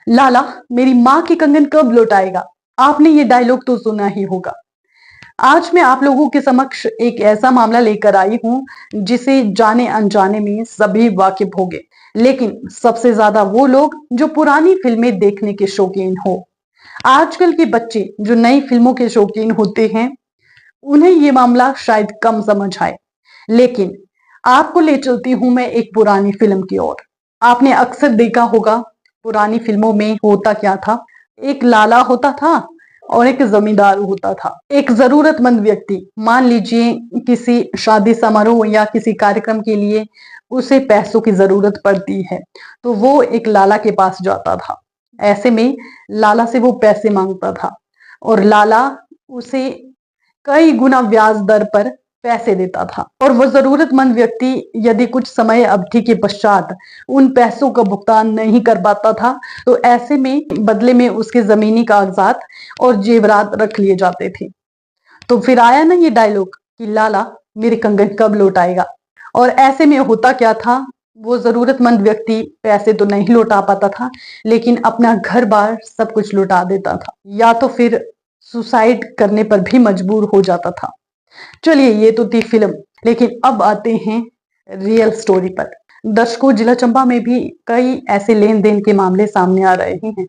लाला, मेरी माँ की कंगन कब लौटाएगा? आपने ये डायलॉग तो सुना ही होगा। आज मैं आप लोगों के समक्ष एक ऐसा मामला लेकर आई हूं जिसे जाने अनजाने में सभी वाकिफ होंगे, लेकिन सबसे ज्यादा वो लोग जो पुरानी फिल्में देखने के शौकीन हो। आजकल के बच्चे जो नई फिल्मों के शौकीन होते हैं, उन्हें ये मामला शायद कम समझ आए, लेकिन आपको ले चलती हूं मैं एक पुरानी फिल्म की ओर। आपने अक्सर देखा होगा पुरानी फिल्मों में होता क्या था। एक लाला होता था और एक जमींदार होता था। एक जरूरतमंद व्यक्ति, मान लीजिए किसी शादी समारोह या किसी कार्यक्रम के लिए उसे पैसों की जरूरत पड़ती है, तो वो एक लाला के पास जाता था। ऐसे में लाला से वो पैसे मांगता था और लाला उसे कई गुना ब्याज दर पर पैसे देता था, और वो जरूरतमंद व्यक्ति यदि कुछ समय अवधि के पश्चात उन पैसों का भुगतान नहीं कर पाता था, तो ऐसे में बदले में उसके जमीनी कागजात और जेवरात रख लिए जाते थे। तो फिर आया ना ये डायलॉग कि लाला, मेरी कंगन कब लौटाएगा। और ऐसे में होता क्या था, वो जरूरतमंद व्यक्ति पैसे तो नहीं लौटा पाता था, लेकिन अपना घर बार सब कुछ लौटा देता था, या तो फिर सुसाइड करने पर भी मजबूर हो जाता था। चलिए, ये तो थी फिल्म, लेकिन अब आते हैं रियल स्टोरी पर। दर्शकों, जिला चंबा में भी कई ऐसे लेन देन के मामले सामने आ रहे हैं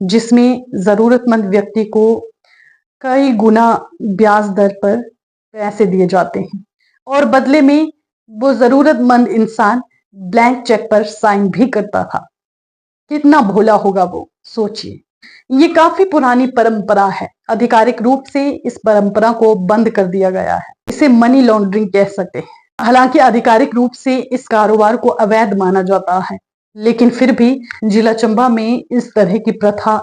जिसमें जरूरतमंद व्यक्ति को कई गुना ब्याज दर पर पैसे दिए जाते हैं और बदले में वो जरूरतमंद इंसान ब्लैंक चेक पर साइन भी करता था। कितना भोला होगा वो, सोचिए। ये काफी पुरानी परंपरा है। आधिकारिक रूप से इस परंपरा को बंद कर दिया गया है। इसे मनी लॉन्ड्रिंग कह सकते हैं। हालांकि आधिकारिक रूप से इस कारोबार को अवैध माना जाता है, लेकिन फिर भी जिला चंबा में इस तरह की प्रथा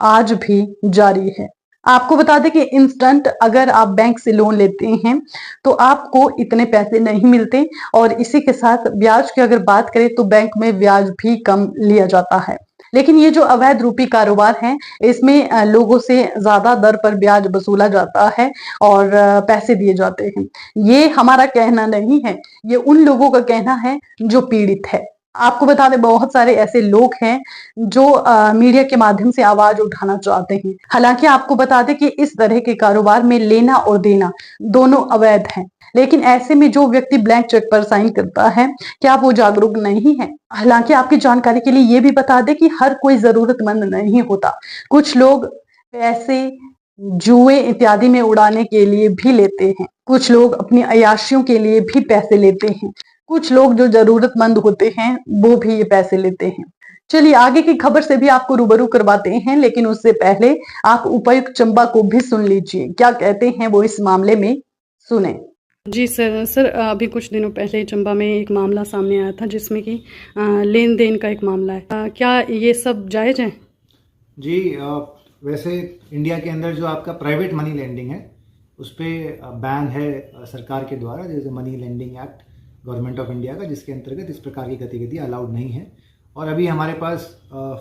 आज भी जारी है। आपको बता दें कि इंस्टेंट अगर आप बैंक से लोन लेते हैं तो आपको इतने पैसे नहीं मिलते, और इसी के साथ ब्याज की अगर बात करें तो बैंक में ब्याज भी कम लिया जाता है। लेकिन ये जो अवैध रूपी कारोबार है, इसमें लोगों से ज्यादा दर पर ब्याज वसूला जाता है और पैसे दिए जाते हैं। ये हमारा कहना नहीं है, ये उन लोगों का कहना है जो पीड़ित है। आपको बता दें, बहुत सारे ऐसे लोग हैं जो मीडिया के माध्यम से आवाज उठाना चाहते हैं। हालांकि आपको बता दें कि इस तरह के कारोबार में लेना और देना दोनों अवैध हैं, लेकिन ऐसे में जो व्यक्ति ब्लैंक चेक पर साइन करता है, क्या वो जागरूक नहीं है? हालांकि आपकी जानकारी के लिए ये भी बता दें कि हर कोई जरूरतमंद नहीं होता। कुछ लोग पैसे जुए इत्यादि में उड़ाने के लिए भी लेते हैं। कुछ लोग अपनी अय्याशियों के लिए भी पैसे लेते हैं। कुछ लोग जो जरूरतमंद होते हैं वो भी ये पैसे लेते हैं। चलिए, आगे की खबर से भी आपको रूबरू करवाते हैं, लेकिन उससे पहले आप उपायुक्त चंबा को भी सुन लीजिए, क्या कहते हैं वो इस मामले में। सुने। जी सर, अभी कुछ दिनों पहले चंबा में एक मामला सामने आया था जिसमें कि लेन देन का एक मामला है। क्या ये सब जायज़ है? जी, वैसे इंडिया के अंदर जो आपका प्राइवेट मनी लेंडिंग है उस पर बैन है सरकार के द्वारा, जैसे money lending act government of India का, जिसके अंतर्गत इस प्रकार की गतिविधियाँ अलाउड नहीं है। और अभी हमारे पास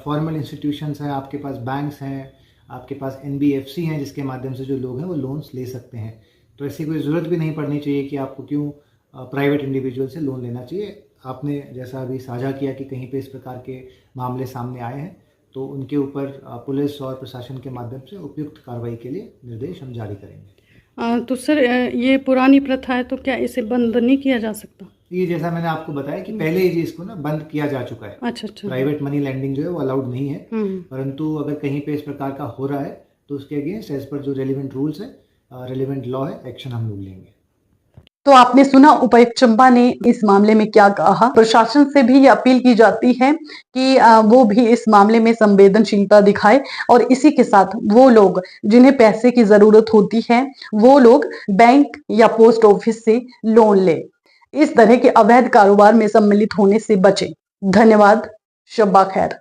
फॉर्मल इंस्टीट्यूशंस हैं, आपके पास बैंक्स हैं, आपके पास NBFC हैं, जिसके माध्यम से जो लोग हैं वो लोन्स ले सकते हैं। तो ऐसी कोई ज़रूरत भी नहीं पड़नी चाहिए कि आपको क्यों प्राइवेट इंडिविजुअल से लोन लेना चाहिए। आपने जैसा अभी साझा किया कि कहीं पे इस प्रकार के मामले सामने आए हैं, तो उनके ऊपर पुलिस और प्रशासन के माध्यम से उपयुक्त कार्रवाई के लिए निर्देश हम जारी करेंगे। तो सर, ये पुरानी प्रथा है तो क्या इसे बंद नहीं किया जा सकता? ये जैसा मैंने आपको बताया कि पहले ही इसको ना बंद किया जा चुका है। अच्छा। प्राइवेट मनी लेंडिंग जो है वो अलाउड नहीं है, परंतु अगर कहीं पे इस प्रकार का हो रहा है तो उसके अगेंस्ट एज पर जो रेलिवेंट रूल्स है, रेलिवेंट लॉ है, एक्शन हम लोग लेंगे। तो आपने सुना उपायुक्त चंबा ने इस मामले में क्या कहा। प्रशासन से भी ये अपील की जाती है कि वो भी इस मामले में संवेदनशीलता दिखाए, और इसी के साथ वो लोग जिन्हें पैसे की जरूरत होती है वो लोग बैंक या पोस्ट ऑफिस से लोन ले। इस तरह के अवैध कारोबार में सम्मिलित होने से बचे। धन्यवाद। शब्बा खैर।